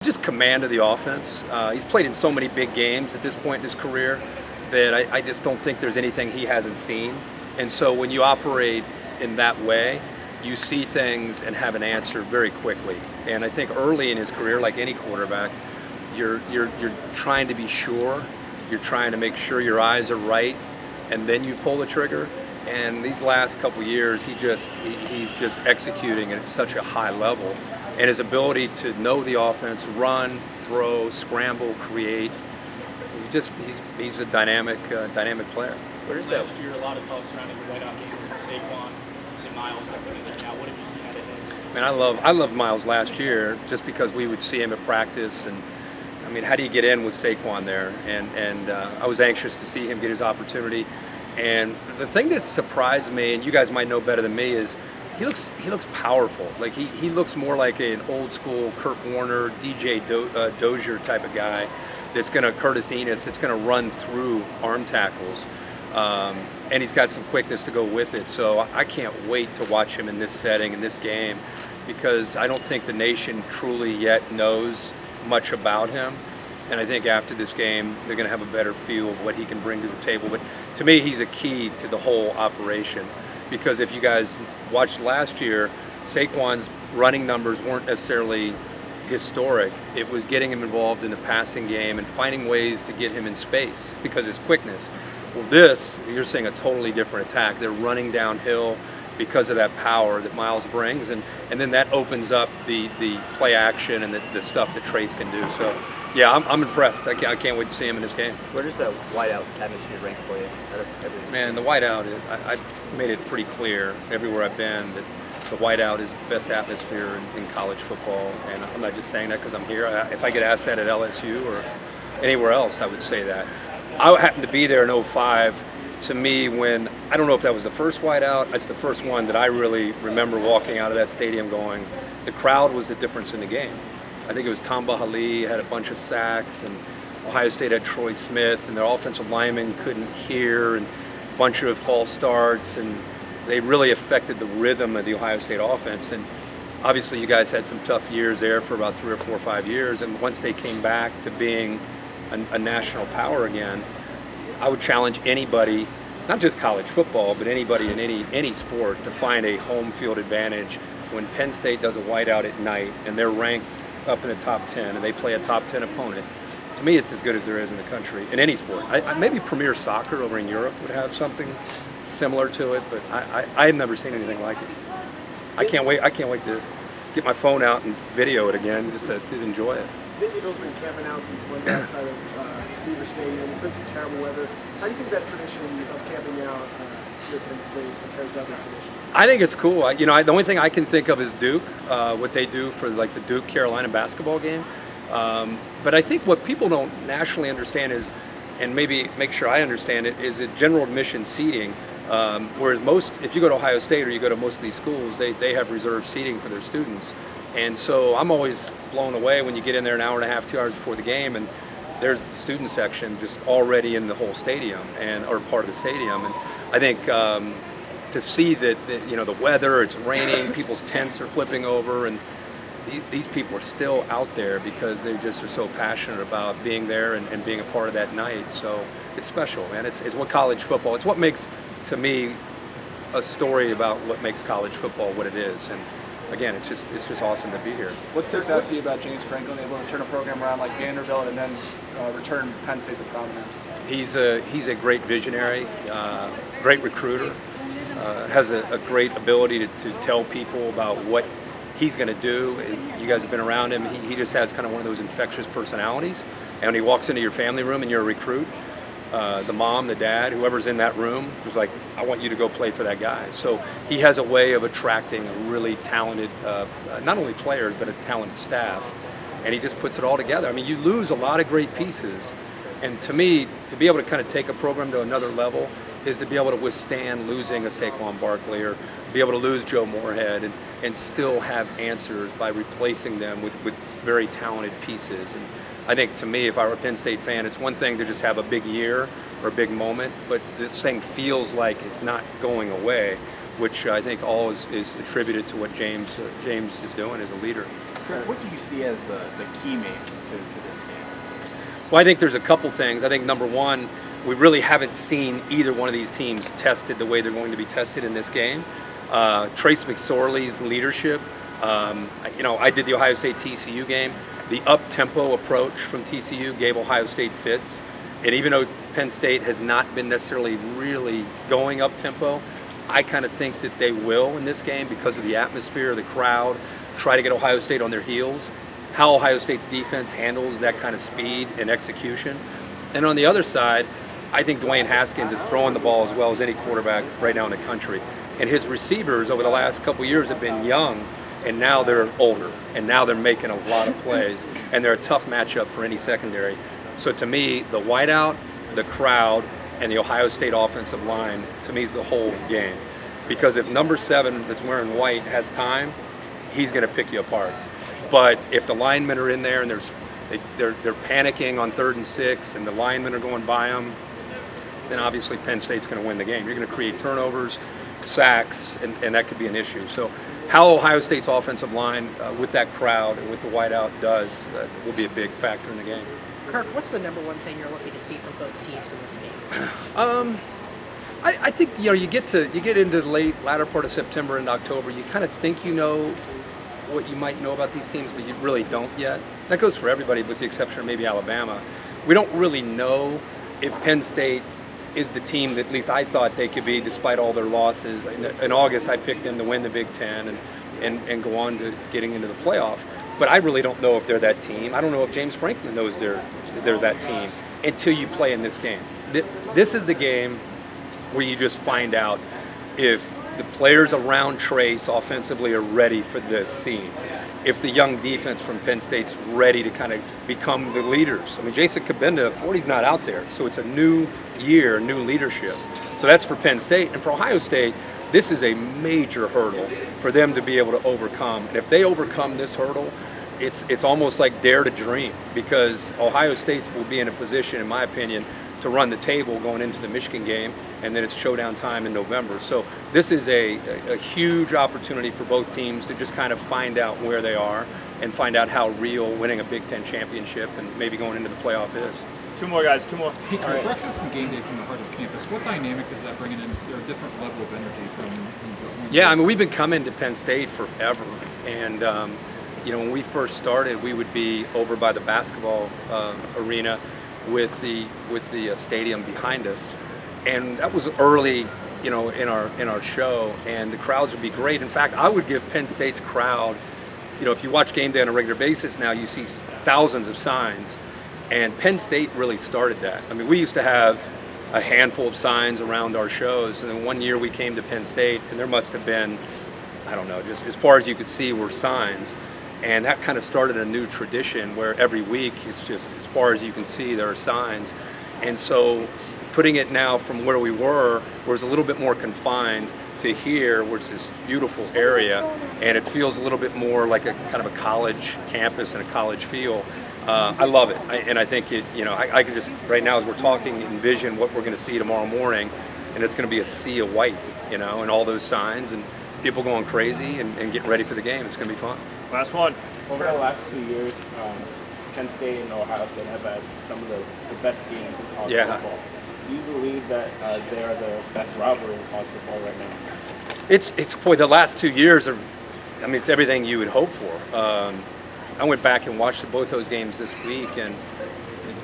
Just command of the offense. He's played in so many big games at this point in his career that I just don't think there's anything he hasn't seen. And so when you operate in that way, you see things and have an answer very quickly. And I think early in his career, like any quarterback, you're trying to be sure. You're trying to make sure your eyes are right, and then you pull the trigger. And these last couple years, he's just executing at such a high level. And his ability to know the offense, run, throw, scramble, create, he's a dynamic player. Where is that? Last year, a lot of talk surrounding the whiteout games with Saquon, see Myles stepping in there now. What have you seen out of him? Man, I loved Myles last year just because we would see him at practice, and I mean, how do you get in with Saquon there? And I was anxious to see him get his opportunity. And the thing that surprised me, and you guys might know better than me, is he looks powerful. Like he looks more like an old school Kirk Warner, DJ Dozier type of guy that's going to Curtis Enos, that's going to run through arm tackles. And he's got some quickness to go with it. So I can't wait to watch him in this setting, in this game, because I don't think the nation truly yet knows much about him. And I think after this game, they're going to have a better feel of what he can bring to the table. But to me, he's a key to the whole operation. Because if you guys watched last year, Saquon's running numbers weren't necessarily historic. It was getting him involved in the passing game and finding ways to get him in space because his quickness. Well, you're seeing a totally different attack. They're running downhill because of that power that Myles brings, and then that opens up the play action and the stuff that Trace can do. So, yeah, I'm impressed. I can't wait to see him in this game. Where does that whiteout atmosphere rank for you? Man, the whiteout, I made it pretty clear everywhere I've been that the whiteout is the best atmosphere in college football, and I'm not just saying that because I'm here. If I get asked that at LSU or anywhere else, I would say that. I happened to be there in '05. To me, when I don't know if that was the first whiteout, it's the first one that I really remember walking out of that stadium going, the crowd was the difference in the game. I think it was Tom Bahali had a bunch of sacks, and Ohio State had Troy Smith, and their offensive linemen couldn't hear, and a bunch of false starts, and they really affected the rhythm of the Ohio State offense. And obviously you guys had some tough years there for about 3 or 4 or 5 years, and once they came back to being a national power again, I would challenge anybody, not just college football, but anybody in any sport, to find a home field advantage when Penn State does a whiteout at night and they're ranked up in the top 10 and they play a top 10 opponent. To me, it's as good as there is in the country, in any sport. Maybe Premier Soccer over in Europe would have something similar to it, but I have never seen anything like it. I can't wait to get my phone out and video it again just to enjoy it. Nittanyville's been camping out since Monday outside of Beaver Stadium. It's been some terrible weather. How do you think that tradition of camping out here at Penn State compares to other traditions? I think it's cool. The only thing I can think of is Duke, what they do for like the Duke-Carolina basketball game. But I think what people don't nationally understand is, and maybe make sure I understand it, is that general admission seating. Whereas if you go to Ohio State or you go to most of these schools, they have reserved seating for their students. And so I'm always blown away when you get in there an hour and a half, 2 hours before the game, and there's the student section just already in the whole stadium or part of the stadium. And I think to see that the weather, it's raining, people's tents are flipping over, and these people are still out there because they just are so passionate about being there and being a part of that night. So it's special, man. It's what college football. It's what makes, to me, a story about what makes college football what it is. And again, it's just awesome to be here. What sticks out to you about James Franklin able to turn a program around like Vanderbilt and then return Penn State to prominence? He's a great visionary, great recruiter, has a great ability to tell people about what he's going to do. And you guys have been around him. He just has kind of one of those infectious personalities. And when he walks into your family room and you're a recruit, the mom, the dad, whoever's in that room was like, I want you to go play for that guy. So he has a way of attracting a really talented, not only players, but a talented staff. And he just puts it all together. I mean, you lose a lot of great pieces. And to me, to be able to kind of take a program to another level is to be able to withstand losing a Saquon Barkley or be able to lose Joe Moorhead and still have answers by replacing them with very talented pieces. And I think to me, if I were a Penn State fan, it's one thing to just have a big year or a big moment, but this thing feels like it's not going away, which I think all is attributed to what James is doing as a leader. Kirk, what do you see as the key maybe to this game? Well, I think there's a couple things. I think number one, we really haven't seen either one of these teams tested the way they're going to be tested in this game. Trace McSorley's leadership. I did the Ohio State TCU game. The up-tempo approach from TCU gave Ohio State fits. And even though Penn State has not been necessarily really going up-tempo, I kind of think that they will in this game because of the atmosphere, the crowd, try to get Ohio State on their heels. How Ohio State's defense handles that kind of speed and execution. And on the other side, I think Dwayne Haskins is throwing the ball as well as any quarterback right now in the country. And his receivers over the last couple years have been young, and now they're older, and now they're making a lot of plays, and they're a tough matchup for any secondary. So to me, the whiteout, the crowd, and the Ohio State offensive line, to me, is the whole game. Because if number 7 that's wearing white has time, he's going to pick you apart. But if the linemen are in there and they're panicking on 3rd and 6, and the linemen are going by them, then obviously Penn State's going to win the game. You're going to create turnovers, sacks, and that could be an issue. So how Ohio State's offensive line with that crowd and with the whiteout does will be a big factor in the game. Kirk, what's the number one thing you're looking to see from both teams in this game? I think you get into the latter part of September and October. You kind of think you know what you might know about these teams, but you really don't yet. That goes for everybody, with the exception of maybe Alabama. We don't really know if Penn State is the team that at least I thought they could be, despite all their losses. In August, I picked them to win the Big Ten and go on to getting into the playoff. But I really don't know if they're that team. I don't know if James Franklin knows they're that team until you play in this game. This is the game where you just find out if the players around Trace offensively are ready for this scene. If the young defense from Penn State's ready to kind of become the leaders. I mean, Jason Kabinda, 40's not out there, so it's a new year, new leadership. So that's for Penn State. And for Ohio State, this is a major hurdle for them to be able to overcome. And if they overcome this hurdle, it's almost like dare to dream, because Ohio State will be in a position, in my opinion, to run the table going into the Michigan game, and then it's showdown time in November. So this is a huge opportunity for both teams to just kind of find out where they are and find out how real winning a Big Ten championship and maybe going into the playoff is. Two more, guys. Two more. Hey, Kirk, broadcasting game day from the heart of campus, what dynamic does that bring in? Is there a different level of energy from Yeah, I mean, we've been coming to Penn State forever. And, when we first started, we would be over by the basketball arena with the stadium behind us. And that was early, in our show, and the crowds would be great. In fact, I would give Penn State's crowd, if you watch game day on a regular basis now, you see thousands of signs. And Penn State really started that. I mean, we used to have a handful of signs around our shows, and then one year we came to Penn State, and there must have been, I don't know, just as far as you could see were signs. And that kind of started a new tradition where every week it's just as far as you can see there are signs. And so putting it now from where we were was a little bit more confined to here, where it's this beautiful area, and it feels a little bit more like a kind of a college campus and a college feel. I love it, and I think I can just right now as we're talking envision what we're going to see tomorrow morning, and it's going to be a sea of white, and all those signs and people going crazy and getting ready for the game. It's going to be fun. Last one. Over the last 2 years, Penn State and Ohio State have had some of the best games in college football. Do you believe that they are the best rivalry in college football right now? It's boy, the last 2 years are, it's everything you would hope for. I went back and watched both those games this week, and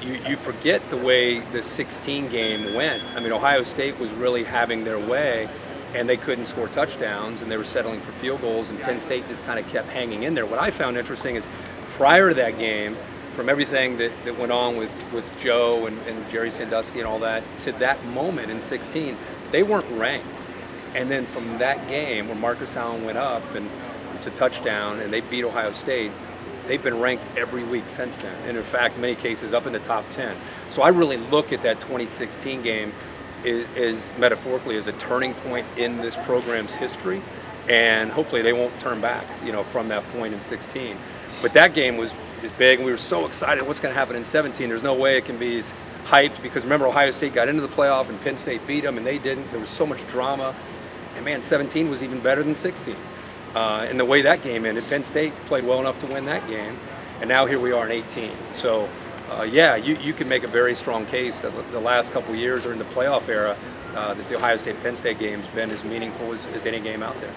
you forget the way the 16 game went. Ohio State was really having their way, and they couldn't score touchdowns, and they were settling for field goals, and Penn State just kind of kept hanging in there. What I found interesting is prior to that game, from everything that went on with Joe and Jerry Sandusky and all that, to that moment in 16, they weren't ranked. And then from that game where Marcus Allen went up and it's a touchdown and they beat Ohio State, they've been ranked every week since then. And in fact, in many cases, up in the top 10. So I really look at that 2016 game is metaphorically as a turning point in this program's history, and hopefully they won't turn back, from that point in 16. But that game was big, and we were so excited what's going to happen in 17. There's no way it can be as hyped, because remember, Ohio State got into the playoff and Penn State beat them, and they didn't. There was so much drama, and man, 17 was even better than 16. And the way that game ended, Penn State played well enough to win that game, and now here we are in 18. So, yeah, you can make a very strong case that the last couple of years or in the playoff era, that the Ohio State-Penn State game's been as meaningful as any game out there.